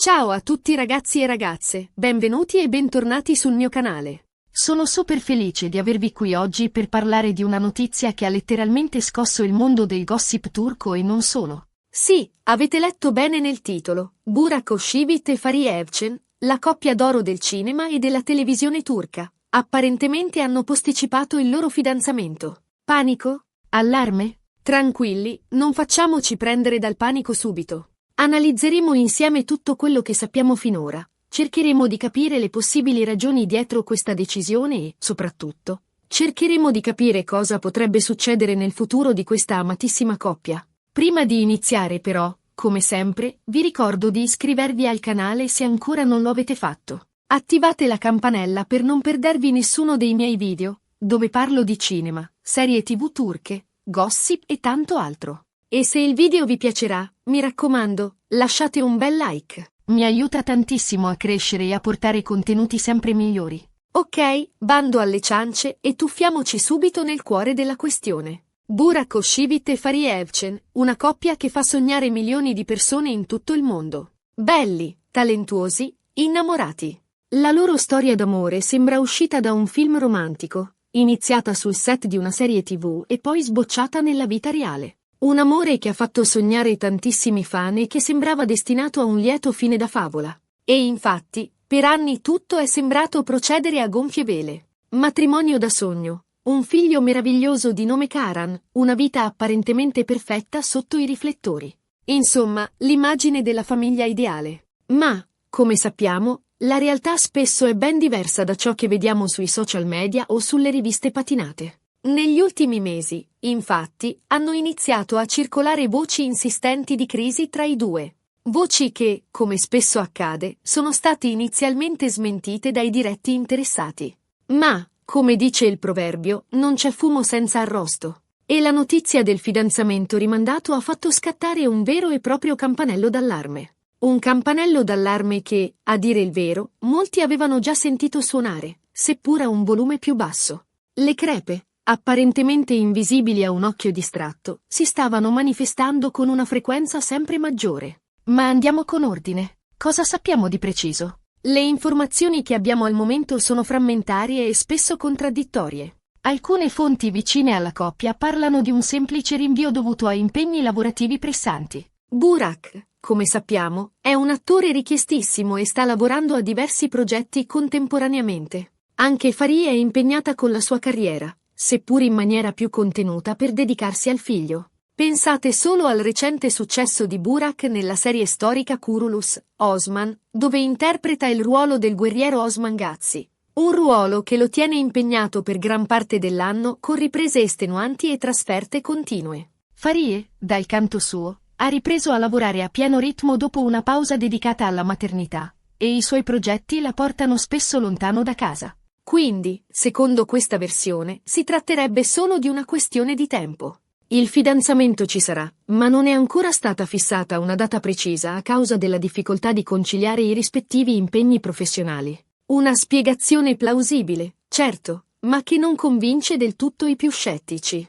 Ciao a tutti ragazzi e ragazze, benvenuti e bentornati sul mio canale. Sono super felice di avervi qui oggi per parlare di una notizia che ha letteralmente scosso il mondo del gossip turco e non solo. Sì, avete letto bene nel titolo, Burak Özçivit e Fariye Evcen, la coppia d'oro del cinema e della televisione turca, apparentemente hanno posticipato il loro fidanzamento. Panico? Allarme? Tranquilli, non facciamoci prendere dal panico subito. Analizzeremo insieme tutto quello che sappiamo finora. Cercheremo di capire le possibili ragioni dietro questa decisione e, soprattutto, cercheremo di capire cosa potrebbe succedere nel futuro di questa amatissima coppia. Prima di iniziare, però, come sempre, vi ricordo di iscrivervi al canale se ancora non lo avete fatto. Attivate la campanella per non perdervi nessuno dei miei video, dove parlo di cinema, serie TV turche, gossip e tanto altro. E se il video vi piacerà, mi raccomando, lasciate un bel like. Mi aiuta tantissimo a crescere e a portare contenuti sempre migliori. Ok, bando alle ciance e tuffiamoci subito nel cuore della questione. Burak Özçivit e Fariye Evcen, una coppia che fa sognare milioni di persone in tutto il mondo. Belli, talentuosi, innamorati. La loro storia d'amore sembra uscita da un film romantico, iniziata sul set di una serie TV e poi sbocciata nella vita reale. Un amore che ha fatto sognare tantissimi fan e che sembrava destinato a un lieto fine da favola. E infatti, per anni tutto è sembrato procedere a gonfie vele. Matrimonio da sogno, un figlio meraviglioso di nome Karan, una vita apparentemente perfetta sotto i riflettori. Insomma, l'immagine della famiglia ideale. Ma, come sappiamo, la realtà spesso è ben diversa da ciò che vediamo sui social media o sulle riviste patinate. Negli ultimi mesi, infatti, hanno iniziato a circolare voci insistenti di crisi tra i due. Voci che, come spesso accade, sono state inizialmente smentite dai diretti interessati. Ma, come dice il proverbio, non c'è fumo senza arrosto. E la notizia del fidanzamento rimandato ha fatto scattare un vero e proprio campanello d'allarme. Un campanello d'allarme che, a dire il vero, molti avevano già sentito suonare, seppur a un volume più basso. Le crepe, apparentemente invisibili a un occhio distratto, si stavano manifestando con una frequenza sempre maggiore. Ma andiamo con ordine. Cosa sappiamo di preciso? Le informazioni che abbiamo al momento sono frammentarie e spesso contraddittorie. Alcune fonti vicine alla coppia parlano di un semplice rinvio dovuto a impegni lavorativi pressanti. Burak, come sappiamo, è un attore richiestissimo e sta lavorando a diversi progetti contemporaneamente. Anche Fariye è impegnata con la sua carriera, seppur in maniera più contenuta per dedicarsi al figlio. Pensate solo al recente successo di Burak nella serie storica Kurulus, Osman, dove interpreta il ruolo del guerriero Osman Gazi. Un ruolo che lo tiene impegnato per gran parte dell'anno con riprese estenuanti e trasferte continue. Fariye, dal canto suo, ha ripreso a lavorare a pieno ritmo dopo una pausa dedicata alla maternità, e i suoi progetti la portano spesso lontano da casa. Quindi, secondo questa versione, si tratterebbe solo di una questione di tempo. Il fidanzamento ci sarà, ma non è ancora stata fissata una data precisa a causa della difficoltà di conciliare i rispettivi impegni professionali. Una spiegazione plausibile, certo, ma che non convince del tutto i più scettici.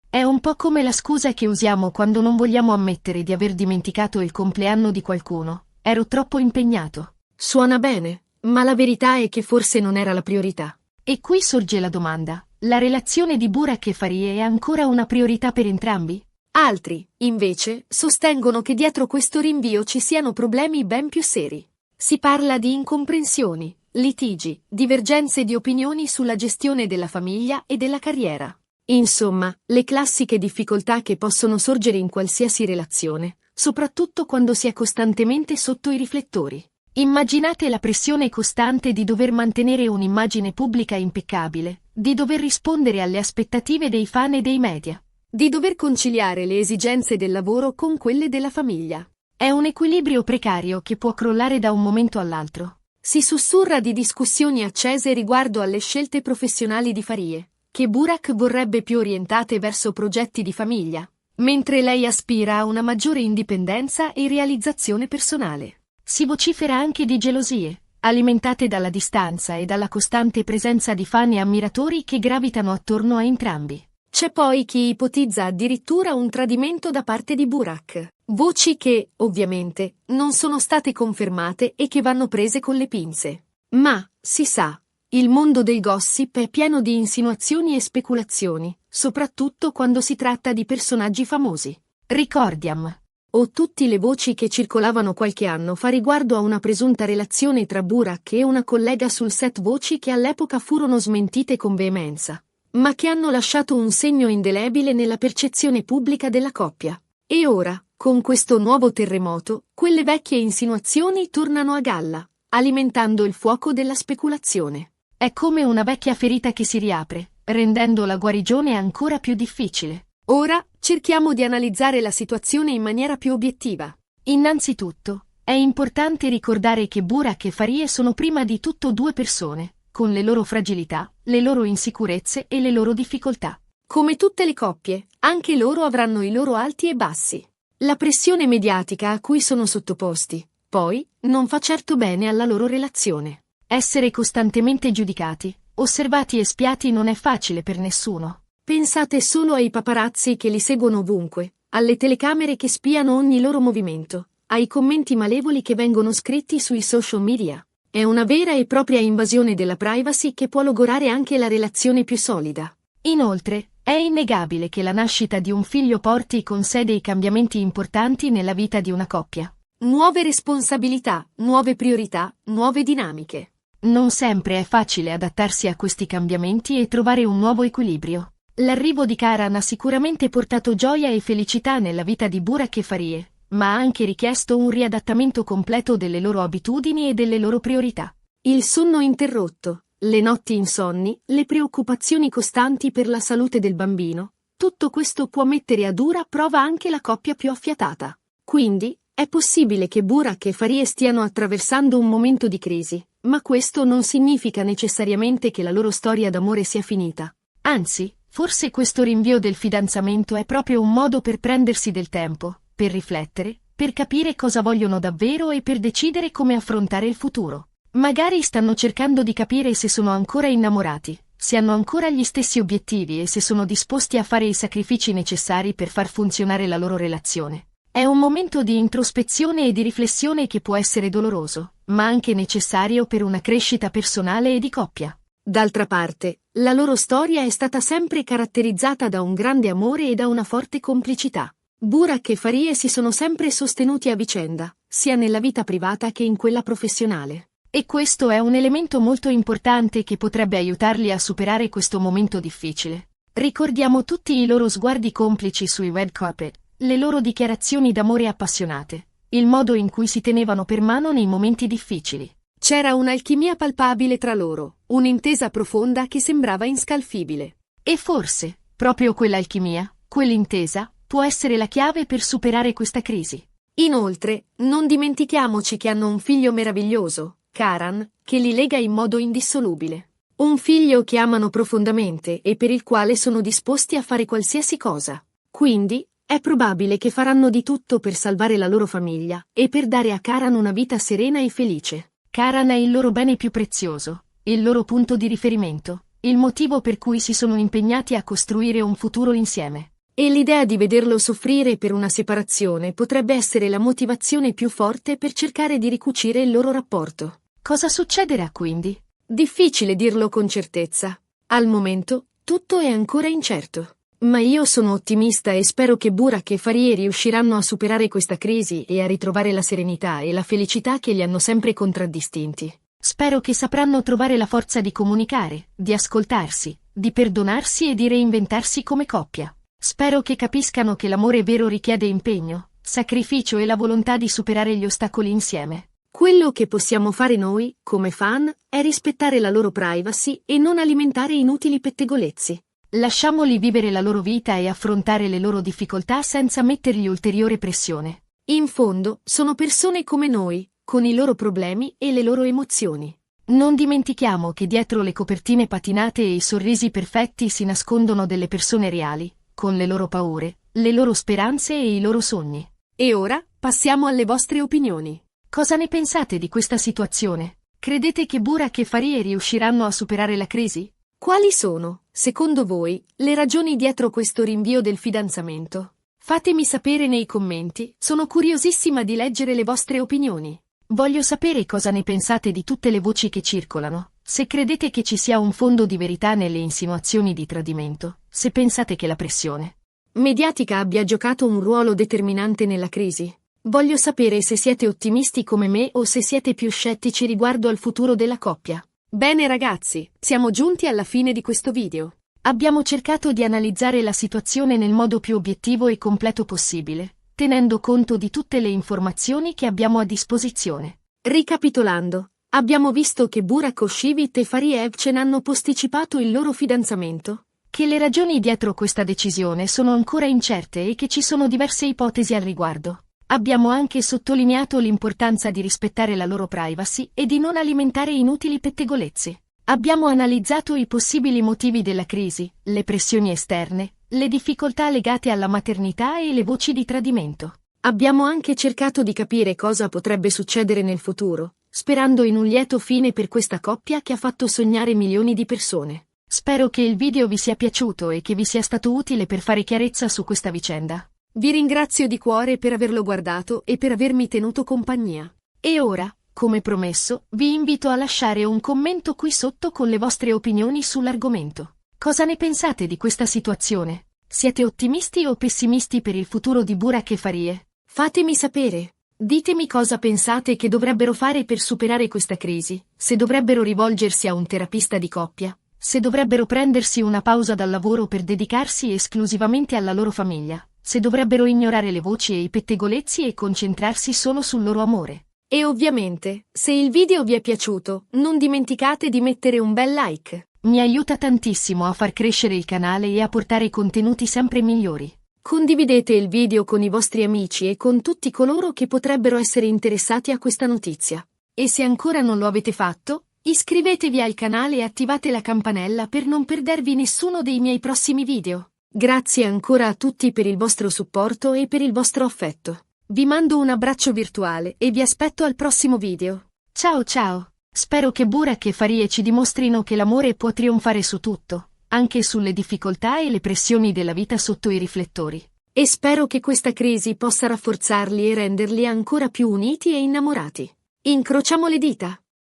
È un po' come la scusa che usiamo quando non vogliamo ammettere di aver dimenticato il compleanno di qualcuno. Ero troppo impegnato. Suona bene. Ma la verità è che forse non era la priorità. E qui sorge la domanda: la relazione di Burak e Fariye è ancora una priorità per entrambi? Altri, invece, sostengono che dietro questo rinvio ci siano problemi ben più seri. Si parla di incomprensioni, litigi, divergenze di opinioni sulla gestione della famiglia e della carriera. Insomma, le classiche difficoltà che possono sorgere in qualsiasi relazione, soprattutto quando si è costantemente sotto i riflettori. Immaginate la pressione costante di dover mantenere un'immagine pubblica impeccabile, di dover rispondere alle aspettative dei fan e dei media, di dover conciliare le esigenze del lavoro con quelle della famiglia. È un equilibrio precario che può crollare da un momento all'altro. Si sussurra di discussioni accese riguardo alle scelte professionali di Fariye, che Burak vorrebbe più orientate verso progetti di famiglia, mentre lei aspira a una maggiore indipendenza e realizzazione personale. Si vocifera anche di gelosie, alimentate dalla distanza e dalla costante presenza di fan e ammiratori che gravitano attorno a entrambi. C'è poi chi ipotizza addirittura un tradimento da parte di Burak. Voci che, ovviamente, non sono state confermate e che vanno prese con le pinze. Ma, si sa, il mondo del gossip è pieno di insinuazioni e speculazioni, soprattutto quando si tratta di personaggi famosi. Ricordiam. O tutte le voci che circolavano qualche anno fa riguardo a una presunta relazione tra Burak e una collega sul set, voci che all'epoca furono smentite con veemenza, ma che hanno lasciato un segno indelebile nella percezione pubblica della coppia. E ora, con questo nuovo terremoto, quelle vecchie insinuazioni tornano a galla, alimentando il fuoco della speculazione. È come una vecchia ferita che si riapre, rendendo la guarigione ancora più difficile. Ora, cerchiamo di analizzare la situazione in maniera più obiettiva. Innanzitutto, è importante ricordare che Burak e Farie sono prima di tutto due persone, con le loro fragilità, le loro insicurezze e le loro difficoltà. Come tutte le coppie, anche loro avranno i loro alti e bassi. La pressione mediatica a cui sono sottoposti, poi, non fa certo bene alla loro relazione. Essere costantemente giudicati, osservati e spiati non è facile per nessuno. Pensate solo ai paparazzi che li seguono ovunque, alle telecamere che spiano ogni loro movimento, ai commenti malevoli che vengono scritti sui social media. È una vera e propria invasione della privacy che può logorare anche la relazione più solida. Inoltre, è innegabile che la nascita di un figlio porti con sé dei cambiamenti importanti nella vita di una coppia. Nuove responsabilità, nuove priorità, nuove dinamiche. Non sempre è facile adattarsi a questi cambiamenti e trovare un nuovo equilibrio. L'arrivo di Karan ha sicuramente portato gioia e felicità nella vita di Burak e Farie, ma ha anche richiesto un riadattamento completo delle loro abitudini e delle loro priorità. Il sonno interrotto, le notti insonni, le preoccupazioni costanti per la salute del bambino, tutto questo può mettere a dura prova anche la coppia più affiatata. Quindi, è possibile che Burak e Farie stiano attraversando un momento di crisi, ma questo non significa necessariamente che la loro storia d'amore sia finita. Anzi, forse questo rinvio del fidanzamento è proprio un modo per prendersi del tempo, per riflettere, per capire cosa vogliono davvero e per decidere come affrontare il futuro. Magari stanno cercando di capire se sono ancora innamorati, se hanno ancora gli stessi obiettivi e se sono disposti a fare i sacrifici necessari per far funzionare la loro relazione. È un momento di introspezione e di riflessione che può essere doloroso, ma anche necessario per una crescita personale e di coppia. D'altra parte, la loro storia è stata sempre caratterizzata da un grande amore e da una forte complicità. Burak e Farie si sono sempre sostenuti a vicenda, sia nella vita privata che in quella professionale. E questo è un elemento molto importante che potrebbe aiutarli a superare questo momento difficile. Ricordiamo tutti i loro sguardi complici sui red carpet, le loro dichiarazioni d'amore appassionate, il modo in cui si tenevano per mano nei momenti difficili. C'era un'alchimia palpabile tra loro, un'intesa profonda che sembrava inscalfibile. E forse, proprio quell'alchimia, quell'intesa, può essere la chiave per superare questa crisi. Inoltre, non dimentichiamoci che hanno un figlio meraviglioso, Karan, che li lega in modo indissolubile. Un figlio che amano profondamente e per il quale sono disposti a fare qualsiasi cosa. Quindi, è probabile che faranno di tutto per salvare la loro famiglia e per dare a Karan una vita serena e felice. Karan è il loro bene più prezioso, il loro punto di riferimento, il motivo per cui si sono impegnati a costruire un futuro insieme. E l'idea di vederlo soffrire per una separazione potrebbe essere la motivazione più forte per cercare di ricucire il loro rapporto. Cosa succederà quindi? Difficile dirlo con certezza. Al momento, tutto è ancora incerto. Ma io sono ottimista e spero che Burak e Farie riusciranno a superare questa crisi e a ritrovare la serenità e la felicità che li hanno sempre contraddistinti. Spero che sapranno trovare la forza di comunicare, di ascoltarsi, di perdonarsi e di reinventarsi come coppia. Spero che capiscano che l'amore vero richiede impegno, sacrificio e la volontà di superare gli ostacoli insieme. Quello che possiamo fare noi, come fan, è rispettare la loro privacy e non alimentare inutili pettegolezzi. Lasciamoli vivere la loro vita e affrontare le loro difficoltà senza mettergli ulteriore pressione. In fondo, sono persone come noi, con i loro problemi e le loro emozioni. Non dimentichiamo che dietro le copertine patinate e i sorrisi perfetti si nascondono delle persone reali, con le loro paure, le loro speranze e i loro sogni. E ora, passiamo alle vostre opinioni. Cosa ne pensate di questa situazione? Credete che Burak e Farie riusciranno a superare la crisi? Quali sono, secondo voi, le ragioni dietro questo rinvio del fidanzamento? Fatemi sapere nei commenti, sono curiosissima di leggere le vostre opinioni. Voglio sapere cosa ne pensate di tutte le voci che circolano, se credete che ci sia un fondo di verità nelle insinuazioni di tradimento, se pensate che la pressione mediatica abbia giocato un ruolo determinante nella crisi. Voglio sapere se siete ottimisti come me o se siete più scettici riguardo al futuro della coppia. Bene ragazzi, siamo giunti alla fine di questo video. Abbiamo cercato di analizzare la situazione nel modo più obiettivo e completo possibile, tenendo conto di tutte le informazioni che abbiamo a disposizione. Ricapitolando, abbiamo visto che Burak Özçivit e Fahriye Evcen hanno posticipato il loro fidanzamento, che le ragioni dietro questa decisione sono ancora incerte e che ci sono diverse ipotesi al riguardo. Abbiamo anche sottolineato l'importanza di rispettare la loro privacy e di non alimentare inutili pettegolezzi. Abbiamo analizzato i possibili motivi della crisi, le pressioni esterne, le difficoltà legate alla maternità e le voci di tradimento. Abbiamo anche cercato di capire cosa potrebbe succedere nel futuro, sperando in un lieto fine per questa coppia che ha fatto sognare milioni di persone. Spero che il video vi sia piaciuto e che vi sia stato utile per fare chiarezza su questa vicenda. Vi ringrazio di cuore per averlo guardato e per avermi tenuto compagnia. E ora, come promesso, vi invito a lasciare un commento qui sotto con le vostre opinioni sull'argomento. Cosa ne pensate di questa situazione? Siete ottimisti o pessimisti per il futuro di Burak e Fahriye? Fatemi sapere. Ditemi cosa pensate che dovrebbero fare per superare questa crisi, se dovrebbero rivolgersi a un terapista di coppia, se dovrebbero prendersi una pausa dal lavoro per dedicarsi esclusivamente alla loro famiglia, se dovrebbero ignorare le voci e i pettegolezzi e concentrarsi solo sul loro amore. E ovviamente, se il video vi è piaciuto, non dimenticate di mettere un bel like. Mi aiuta tantissimo a far crescere il canale e a portare contenuti sempre migliori. Condividete il video con i vostri amici e con tutti coloro che potrebbero essere interessati a questa notizia. E se ancora non lo avete fatto, iscrivetevi al canale e attivate la campanella per non perdervi nessuno dei miei prossimi video. Grazie ancora a tutti per il vostro supporto e per il vostro affetto. Vi mando un abbraccio virtuale e vi aspetto al prossimo video. Ciao ciao! Spero che Burak e Fahriye ci dimostrino che l'amore può trionfare su tutto, anche sulle difficoltà e le pressioni della vita sotto i riflettori. E spero che questa crisi possa rafforzarli e renderli ancora più uniti e innamorati. Incrociamo le dita!